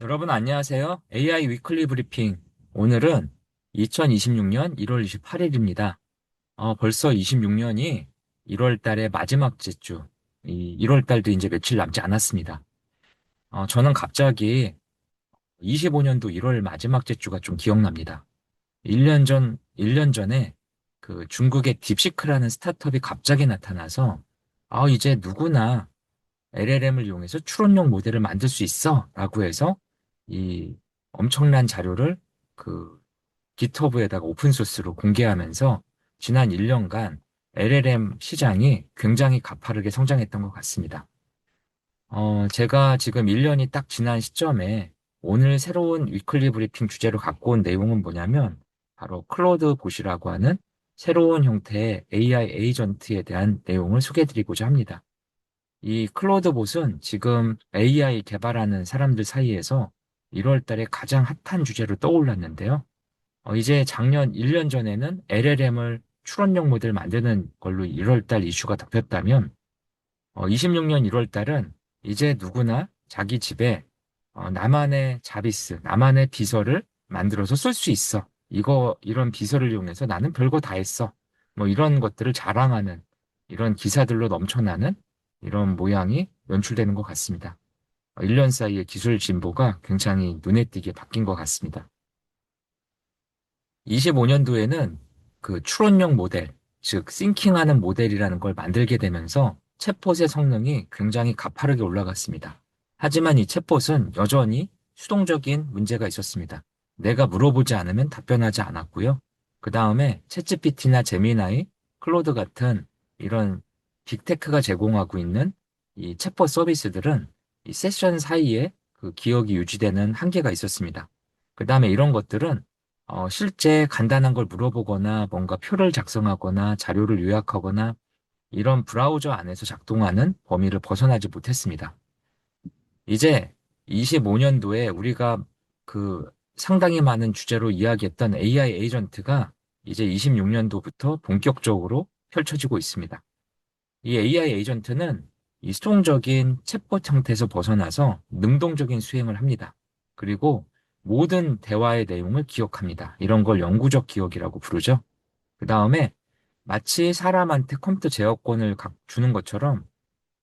여러분 안녕하세요. AI 위클리 브리핑. 오늘은 2026년 1월 28일입니다. 벌써 26년이 1월 달의 마지막 주, 이 1월 달도 이제 며칠 남지 않았습니다. 저는 갑자기 25년도 1월 마지막 주가 좀 기억납니다. 1년 전에 그 중국의 딥시크라는 스타트업이 갑자기 나타나서 이제 누구나 LLM을 이용해서 추론용 모델을 만들 수 있어 라고 해서 이 엄청난 자료를 그 GitHub에다가 오픈소스로 공개하면서 지난 1년간 LLM 시장이 굉장히 가파르게 성장했던 것 같습니다. 제가 지금 1년이 딱 지난 시점에 오늘 새로운 위클리 브리핑 주제로 갖고 온 내용은 뭐냐면 바로 클로드 봇이라고 하는 새로운 형태의 AI 에이전트에 대한 내용을 소개해 드리고자 합니다. 이 클로드 봇은 지금 AI 개발하는 사람들 사이에서 1월 달에 가장 핫한 주제로 떠올랐는데요. 이제 작년 1년 전에는 LLM을 추론용 모델 만드는 걸로 1월 달 이슈가 덮였다면, 26년 1월 달은 이제 누구나 자기 집에 나만의 자비스, 나만의 비서를 만들어서 쓸 수 있어. 이런 비서를 이용해서 나는 별거 다 했어. 뭐 이런 것들을 자랑하는 이런 기사들로 넘쳐나는 이런 모양이 연출되는 것 같습니다. 1년 사이의 기술 진보가 굉장히 눈에 띄게 바뀐 것 같습니다. 25년도에는 그 추론형 모델, 즉 싱킹하는 모델이라는 걸 만들게 되면서 챗봇의 성능이 굉장히 가파르게 올라갔습니다. 하지만 이 챗봇은 여전히 수동적인 문제가 있었습니다. 내가 물어보지 않으면 답변하지 않았고요. 그 다음에 챗GPT나 제미나이, 클로드 같은 이런 빅테크가 제공하고 있는 이 챗봇 서비스들은 이 세션 사이에 그 기억이 유지되는 한계가 있었습니다. 그 다음에 이런 것들은 실제 간단한 걸 물어보거나 뭔가 표를 작성하거나 자료를 요약하거나 이런 브라우저 안에서 작동하는 범위를 벗어나지 못했습니다. 이제 25년도에 우리가 그 상당히 많은 주제로 이야기했던 AI 에이전트가 이제 26년도부터 본격적으로 펼쳐지고 있습니다. 이 AI 에이전트는 이 수동적인 챗봇 형태에서 벗어나서 능동적인 수행을 합니다. 그리고 모든 대화의 내용을 기억합니다. 이런 걸 영구적 기억이라고 부르죠. 그 다음에 마치 사람한테 컴퓨터 제어권을 주는 것처럼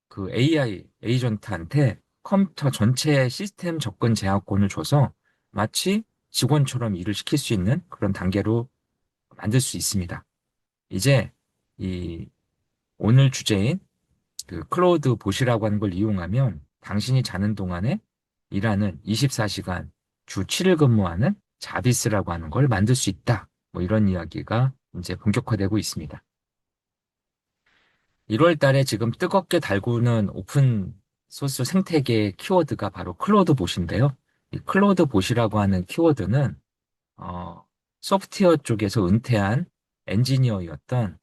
그 AI 에이전트한테 컴퓨터 전체의 시스템 접근 제어권을 줘서 마치 직원처럼 일을 시킬 수 있는 그런 단계로 만들 수 있습니다. 이제 이 오늘 주제인 그 클로우드 봇이라고 하는 걸 이용하면 당신이 자는 동안에 일하는 24시간 주 7일 근무하는 자비스라고 하는 걸 만들 수 있다. 뭐 이런 이야기가 이제 본격화되고 있습니다. 1월 달에 지금 뜨겁게 달구는 오픈 소스 생태계의 키워드가 바로 클로드 봇인데요. 이 클로드 봇이라고 하는 키워드는 소프트웨어 쪽에서 은퇴한 엔지니어였던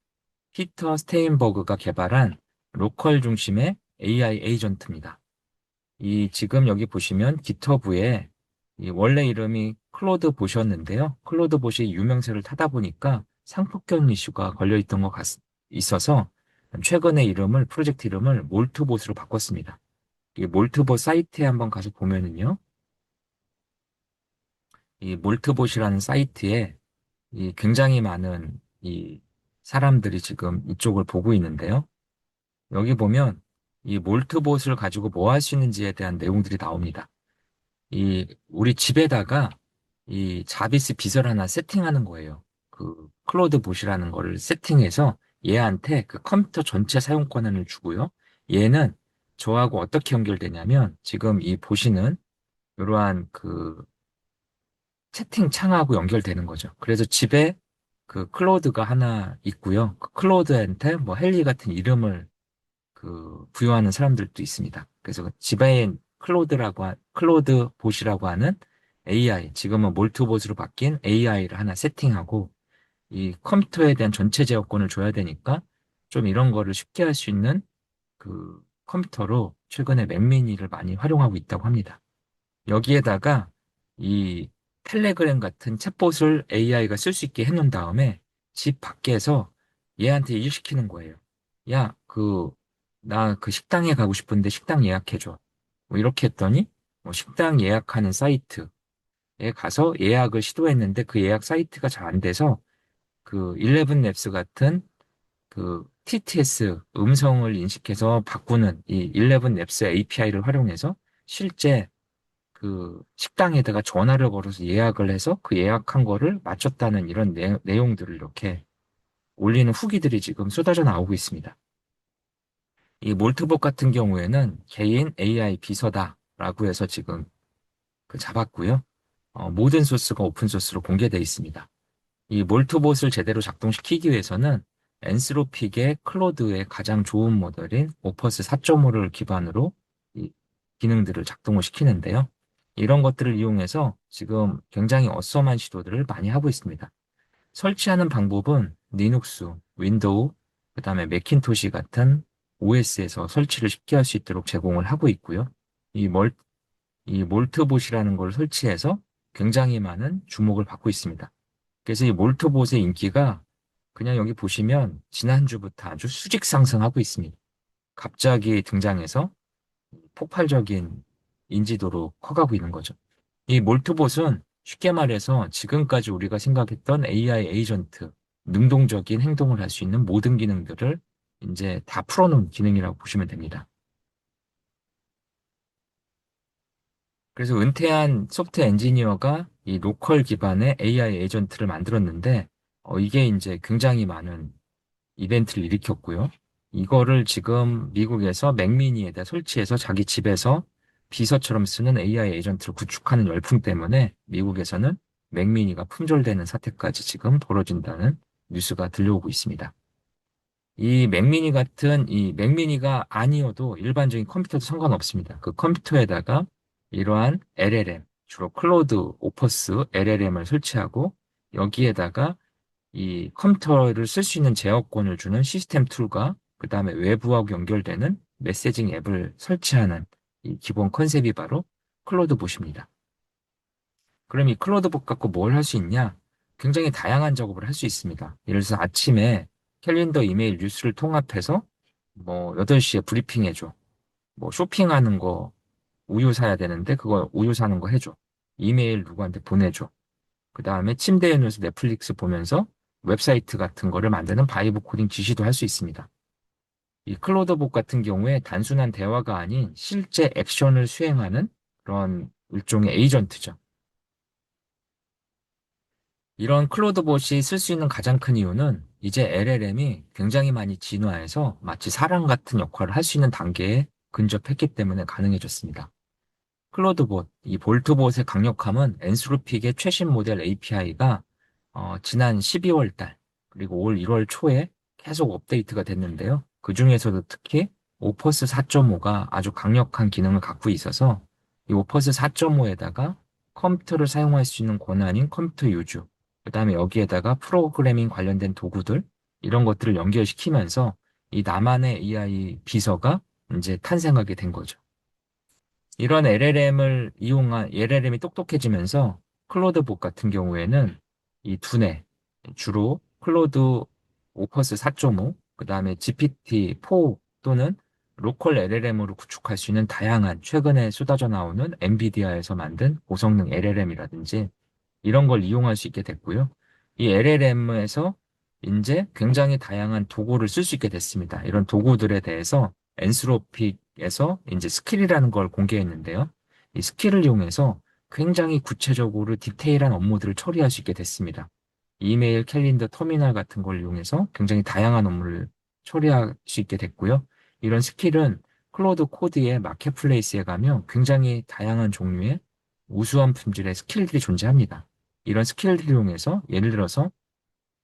피터 스테인버그가 개발한 로컬 중심의 AI 에이전트입니다. 이 지금 여기 보시면 깃허브에 이 원래 이름이 클로드 봇이었는데요. 클로드 봇이 유명세를 타다 보니까 상폭격 이슈가 걸려 있던 있어서 최근에 프로젝트 이름을 몰트봇으로 바꿨습니다. 이 몰트봇 사이트에 한번 가서 보면은요. 이 몰트봇이라는 사이트에 이 굉장히 많은 이 사람들이 지금 이쪽을 보고 있는데요. 여기 보면 이 몰트봇을 가지고 뭐 할 수 있는지에 대한 내용들이 나옵니다. 우리 집에다가 이 자비스 비서를 하나 세팅하는 거예요. 그 클로드 봇이라는 거를 세팅해서 얘한테 그 컴퓨터 전체 사용 권한을 주고요. 얘는 저하고 어떻게 연결되냐면 지금 이 보시는 이러한 그 채팅창하고 연결되는 거죠. 그래서 집에 그 클로드가 하나 있고요. 그 클로드한테 뭐 헨리 같은 이름을 그 부여하는 사람들도 있습니다. 그래서 그 지배인 클로드 봇이라고 하는 AI, 지금은 몰트봇으로 바뀐 AI를 하나 세팅하고 이 컴퓨터에 대한 전체 제어권을 줘야 되니까 좀 이런 거를 쉽게 할 수 있는 그 컴퓨터로 최근에 맥미니를 많이 활용하고 있다고 합니다. 여기에다가 이 텔레그램 같은 챗봇을 AI가 쓸 수 있게 해놓은 다음에 집 밖에서 얘한테 일시키는 거예요. 야, 나 그 식당에 가고 싶은데 식당 예약해줘. 뭐 이렇게 했더니 뭐 식당 예약하는 사이트에 가서 예약을 시도했는데 그 예약 사이트가 잘 안 돼서 그 11랩스 같은 그 TTS 음성을 인식해서 바꾸는 이 11랩스 API를 활용해서 실제 그 식당에다가 전화를 걸어서 예약을 해서 그 예약한 거를 맞췄다는 이런 내용들을 이렇게 올리는 후기들이 지금 쏟아져 나오고 있습니다. 이 몰트봇 같은 경우에는 개인 AI 비서다라고 해서 지금 그 잡았고요. 모든 소스가 오픈소스로 공개되어 있습니다. 이 몰트봇을 제대로 작동시키기 위해서는 엔스로픽의 클로드의 가장 좋은 모델인 오퍼스 4.5를 기반으로 이 기능들을 작동을 시키는데요. 이런 것들을 이용해서 지금 굉장히 어썸한 시도들을 많이 하고 있습니다. 설치하는 방법은 리눅스, 윈도우, 그 다음에 매킨토시 같은 OS에서 설치를 쉽게 할 수 있도록 제공을 하고 있고요. 이, 멀, 이 몰트봇이라는 걸 설치해서 굉장히 많은 주목을 받고 있습니다. 그래서 이 몰트봇의 인기가 그냥 여기 보시면 지난주부터 아주 수직 상승하고 있습니다. 갑자기 등장해서 폭발적인 인지도로 커가고 있는 거죠. 이 몰트봇은 쉽게 말해서 지금까지 우리가 생각했던 AI 에이전트, 능동적인 행동을 할 수 있는 모든 기능들을 이제 다 풀어놓은 기능이라고 보시면 됩니다. 그래서 은퇴한 소프트웨어 엔지니어가 이 로컬 기반의 AI 에이전트를 만들었는데, 이게 이제 굉장히 많은 이벤트를 일으켰고요. 이거를 지금 미국에서 맥미니에다 설치해서 자기 집에서 비서처럼 쓰는 AI 에이전트를 구축하는 열풍 때문에 미국에서는 맥미니가 품절되는 사태까지 지금 벌어진다는 뉴스가 들려오고 있습니다. 이 맥미니가 아니어도 일반적인 컴퓨터도 상관없습니다. 그 컴퓨터에다가 이러한 LLM, 주로 클로드 오퍼스 LLM을 설치하고 여기에다가 이 컴퓨터를 쓸 수 있는 제어권을 주는 시스템 툴과 그 다음에 외부하고 연결되는 메시징 앱을 설치하는 이 기본 컨셉이 바로 클로드봇입니다. 그럼 이 클로드봇 갖고 뭘 할 수 있냐? 굉장히 다양한 작업을 할 수 있습니다. 예를 들어서 아침에 캘린더, 이메일, 뉴스를 통합해서 뭐 8시에 브리핑 해줘. 뭐 쇼핑하는 거 우유 사야 되는데 그거 우유 사는 거 해줘. 이메일 누구한테 보내줘. 그 다음에 침대에 누워서 넷플릭스 보면서 웹사이트 같은 거를 만드는 바이브 코딩 지시도 할 수 있습니다. 이 클로드봇 같은 경우에 단순한 대화가 아닌 실제 액션을 수행하는 그런 일종의 에이전트죠. 이런 클로드봇이 쓸 수 있는 가장 큰 이유는 이제 LLM이 굉장히 많이 진화해서 마치 사람 같은 역할을 할 수 있는 단계에 근접했기 때문에 가능해졌습니다. 클로드봇, 이 볼트봇의 강력함은 엔스로픽의 최신 모델 API가 지난 12월 달, 그리고 올 1월 초에 계속 업데이트가 됐는데요. 그 중에서도 특히 오퍼스 4.5가 아주 강력한 기능을 갖고 있어서 이 오퍼스 4.5에다가 컴퓨터를 사용할 수 있는 권한인 컴퓨터 유주, 그 다음에 여기에다가 프로그래밍 관련된 도구들, 이런 것들을 연결시키면서 이 나만의 AI 비서가 이제 탄생하게 된 거죠. 이런 LLM이 똑똑해지면서 클로드봇 같은 경우에는 이 두뇌, 주로 클로드 오퍼스 4.5, 그 다음에 GPT-4 또는 로컬 LLM으로 구축할 수 있는 다양한 최근에 쏟아져 나오는 엔비디아에서 만든 고성능 LLM이라든지 이런 걸 이용할 수 있게 됐고요. 이 LLM에서 이제 굉장히 다양한 도구를 쓸 수 있게 됐습니다. 이런 도구들에 대해서 엔스로픽에서 이제 스킬이라는 걸 공개했는데요. 이 스킬을 이용해서 굉장히 구체적으로 디테일한 업무들을 처리할 수 있게 됐습니다. 이메일, 캘린더, 터미널 같은 걸 이용해서 굉장히 다양한 업무를 처리할 수 있게 됐고요. 이런 스킬은 클로드 코드의 마켓플레이스에 가면 굉장히 다양한 종류의 우수한 품질의 스킬들이 존재합니다. 이런 스킬을 이용해서 예를 들어서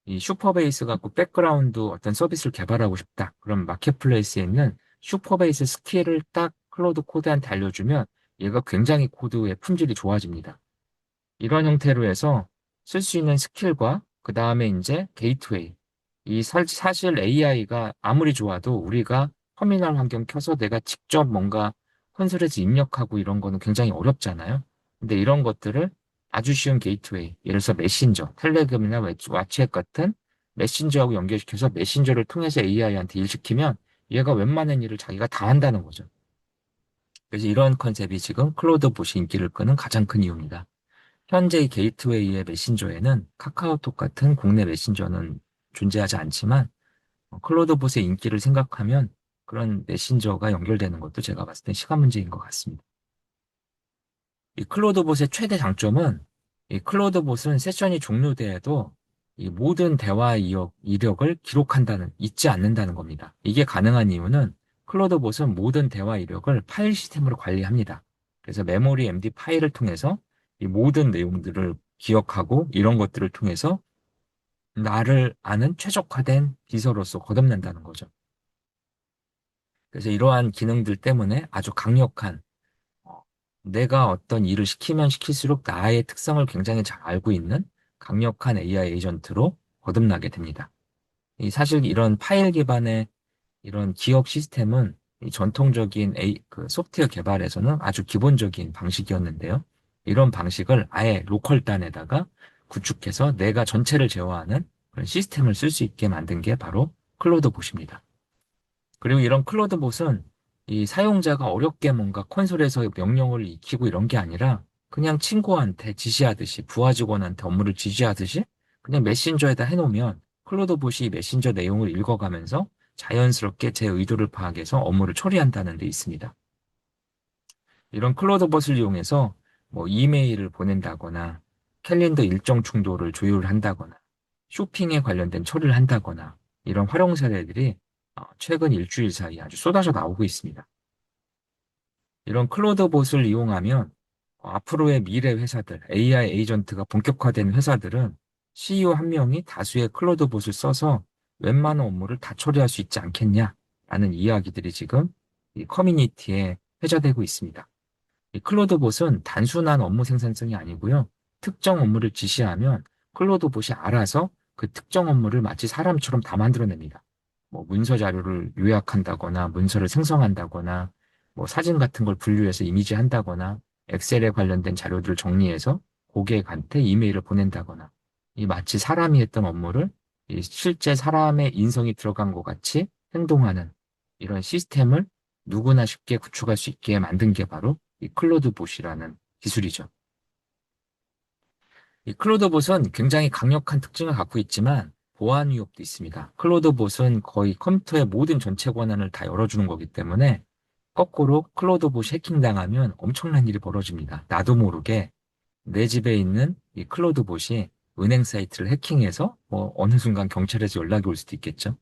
이 슈퍼베이스 갖고 백그라운드 어떤 서비스를 개발하고 싶다. 그럼 마켓플레이스에 있는 슈퍼베이스 스킬을 딱 클로드 코드한테 알려주면 얘가 굉장히 코드의 품질이 좋아집니다. 이런 형태로 해서 쓸 수 있는 스킬과 그 다음에 이제 게이트웨이. 사실 AI가 아무리 좋아도 우리가 터미널 환경 켜서 내가 직접 뭔가 콘솔에서 입력하고 이런 거는 굉장히 어렵잖아요. 근데 이런 것들을 아주 쉬운 게이트웨이, 예를 들어서 메신저, 텔레그램이나 왓츠앱 같은 메신저하고 연결시켜서 메신저를 통해서 AI한테 일 시키면 얘가 웬만한 일을 자기가 다 한다는 거죠. 그래서 이런 컨셉이 지금 클로드봇이 인기를 끄는 가장 큰 이유입니다. 현재 이 게이트웨이의 메신저에는 카카오톡 같은 국내 메신저는 존재하지 않지만 클로드봇의 인기를 생각하면 그런 메신저가 연결되는 것도 제가 봤을 때 시간 문제인 것 같습니다. 이 클로드봇의 최대 장점은 이 클로드봇은 세션이 종료돼도 이 모든 대화 이력을 기록한다는, 잊지 않는다는 겁니다. 이게 가능한 이유는 클로드봇은 모든 대화 이력을 파일 시스템으로 관리합니다. 그래서 메모리 MD 파일을 통해서 이 모든 내용들을 기억하고 이런 것들을 통해서 나를 아는 최적화된 비서로서 거듭난다는 거죠. 그래서 이러한 기능들 때문에 아주 강력한 어, 내가 어떤 일을 시키면 시킬수록 나의 특성을 굉장히 잘 알고 있는 강력한 AI 에이전트로 거듭나게 됩니다. 사실 이런 파일 기반의 이런 기억 시스템은 이 전통적인 그 소프트웨어 개발에서는 아주 기본적인 방식이었는데요. 이런 방식을 아예 로컬단에다가 구축해서 내가 전체를 제어하는 그런 시스템을 쓸 수 있게 만든 게 바로 클로드봇입니다. 그리고 이런 클로드봇은 이 사용자가 어렵게 뭔가 콘솔에서 명령어를 익히고 이런 게 아니라 그냥 친구한테 지시하듯이 부하 직원한테 업무를 지시하듯이 그냥 메신저에다 해놓으면 클로드봇이 메신저 내용을 읽어가면서 자연스럽게 제 의도를 파악해서 업무를 처리한다는 데 있습니다. 이런 클로드봇을 이용해서 뭐 이메일을 보낸다거나 캘린더 일정 충돌을 조율한다거나 쇼핑에 관련된 처리를 한다거나 이런 활용 사례들이 최근 일주일 사이에 아주 쏟아져 나오고 있습니다. 이런 클로드봇을 이용하면 앞으로의 미래 회사들, AI 에이전트가 본격화된 회사들은 CEO 한 명이 다수의 클로드봇을 써서 웬만한 업무를 다 처리할 수 있지 않겠냐라는 이야기들이 지금 이 커뮤니티에 회자되고 있습니다. 이 클로드봇은 단순한 업무 생산성이 아니고요. 특정 업무를 지시하면 클로드봇이 알아서 그 특정 업무를 마치 사람처럼 다 만들어냅니다. 뭐 문서 자료를 요약한다거나 문서를 생성한다거나 뭐 사진 같은 걸 분류해서 이미지 한다거나 엑셀에 관련된 자료들을 정리해서 고객한테 이메일을 보낸다거나 이 마치 사람이 했던 업무를 이 실제 사람의 인성이 들어간 것 같이 행동하는 이런 시스템을 누구나 쉽게 구축할 수 있게 만든 게 바로 이 클로드봇이라는 기술이죠. 이 클로드봇은 굉장히 강력한 특징을 갖고 있지만 보안 위협도 있습니다. 클로드봇은 거의 컴퓨터의 모든 전체 권한을 다 열어주는 거기 때문에 거꾸로 클로드봇이 해킹당하면 엄청난 일이 벌어집니다. 나도 모르게 내 집에 있는 이 클로드봇이 은행 사이트를 해킹해서 뭐 어느 순간 경찰에서 연락이 올 수도 있겠죠.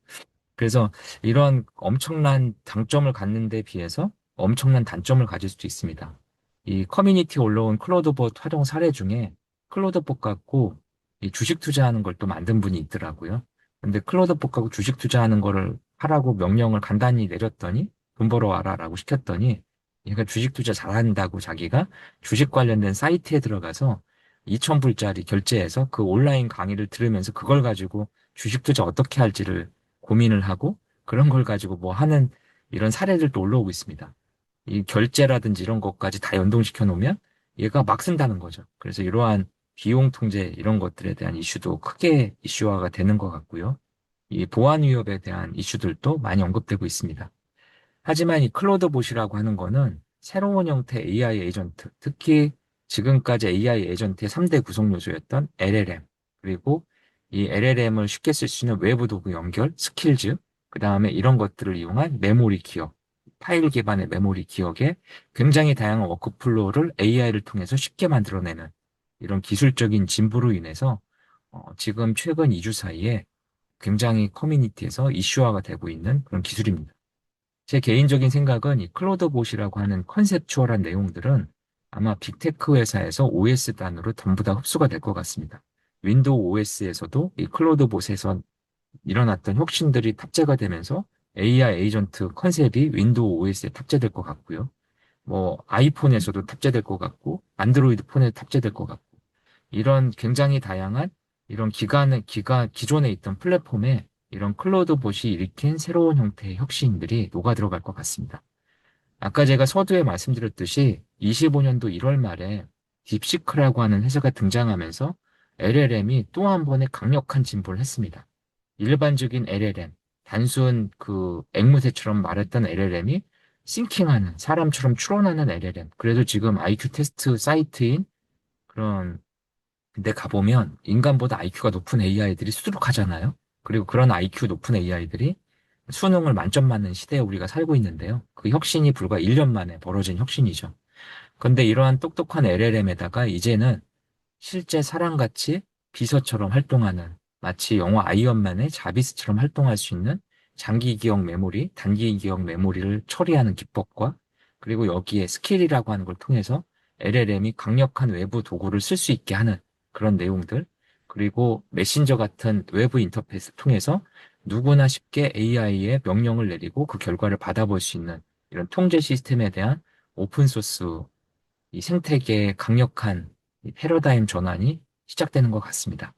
그래서 이런 엄청난 장점을 갖는 데 비해서 엄청난 단점을 가질 수도 있습니다. 이 커뮤니티에 올라온 클로드봇 활용 사례 중에 클로드봇 갖고 이 주식 투자하는 걸 또 만든 분이 있더라고요. 근데 클로드봇 갖고 주식 투자하는 거를 하라고 명령을 간단히 내렸더니 돈 벌어와라라고 시켰더니 얘가 주식 투자 잘한다고 자기가 주식 관련된 사이트에 들어가서 2,000불짜리 결제해서 그 온라인 강의를 들으면서 그걸 가지고 주식 투자 어떻게 할지를 고민을 하고 그런 걸 가지고 뭐 하는 이런 사례들도 올라오고 있습니다. 이 결제라든지 이런 것까지 다 연동시켜 놓으면 얘가 막 쓴다는 거죠. 그래서 이러한 비용 통제 이런 것들에 대한 이슈도 크게 이슈화가 되는 것 같고요. 이 보안 위협에 대한 이슈들도 많이 언급되고 있습니다. 하지만 이 클로드봇이라고 하는 거는 새로운 형태 AI 에이전트, 특히 지금까지 AI 에이전트의 3대 구성 요소였던 LLM, 그리고 이 LLM을 쉽게 쓸 수 있는 외부 도구 연결, 스킬즈, 그 다음에 이런 것들을 이용한 메모리 기억, 파일 기반의 메모리 기억에 굉장히 다양한 워크플로우를 AI를 통해서 쉽게 만들어내는 이런 기술적인 진보로 인해서 지금 최근 2주 사이에 굉장히 커뮤니티에서 이슈화가 되고 있는 그런 기술입니다. 제 개인적인 생각은 이 클로드봇이라고 하는 컨셉추얼한 내용들은 아마 빅테크 회사에서 OS단으로 전부 다 흡수가 될 것 같습니다. 윈도우 OS에서도 이 클로드봇에서 일어났던 혁신들이 탑재가 되면서 AI 에이전트 컨셉이 윈도우 OS에 탑재될 것 같고요. 뭐 아이폰에서도 탑재될 것 같고 안드로이드 폰에 탑재될 것 같고 이런 굉장히 다양한 이런 기존에 있던 플랫폼에 이런 클로드봇이 일으킨 새로운 형태의 혁신들이 녹아 들어갈 것 같습니다. 아까 제가 서두에 말씀드렸듯이 25년도 1월 말에 딥시크라고 하는 회사가 등장하면서 LLM이 또 한 번의 강력한 진보를 했습니다. 일반적인 LLM, 단순 그 앵무새처럼 말했던 LLM이 싱킹하는, 사람처럼 추론하는 LLM. 그래도 지금 IQ 테스트 사이트인 그런 데 가보면 인간보다 IQ가 높은 AI들이 수두룩하잖아요. 그리고 그런 IQ 높은 AI들이 수능을 만점 맞는 시대에 우리가 살고 있는데요. 그 혁신이 불과 1년 만에 벌어진 혁신이죠. 근데 이러한 똑똑한 LLM에다가 이제는 실제 사람같이 비서처럼 활동하는, 마치 영화 아이언맨의 자비스처럼 활동할 수 있는 장기 기억 메모리, 단기 기억 메모리를 처리하는 기법과, 그리고 여기에 스킬이라고 하는 걸 통해서 LLM이 강력한 외부 도구를 쓸 수 있게 하는 그런 내용들, 그리고 메신저 같은 외부 인터페이스를 통해서 누구나 쉽게 AI에 명령을 내리고 그 결과를 받아볼 수 있는 이런 통제 시스템에 대한 오픈소스, 이 생태계의 강력한 이 패러다임 전환이 시작되는 것 같습니다.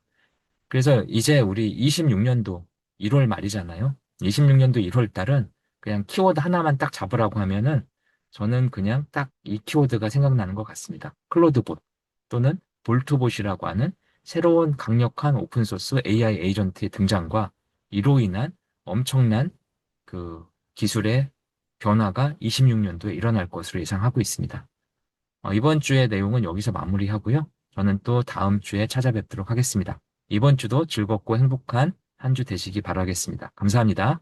그래서 이제 우리 26년도 1월 말이잖아요. 26년도 1월 달은 그냥 키워드 하나만 딱 잡으라고 하면은 저는 그냥 딱 이 키워드가 생각나는 것 같습니다. 클로드봇 또는 볼트봇이라고 하는 새로운 강력한 오픈소스 AI 에이전트의 등장과 이로 인한 엄청난 그 기술의 변화가 26년도에 일어날 것으로 예상하고 있습니다. 이번 주의 내용은 여기서 마무리하고요. 저는 또 다음 주에 찾아뵙도록 하겠습니다. 이번 주도 즐겁고 행복한 한 주 되시기 바라겠습니다. 감사합니다.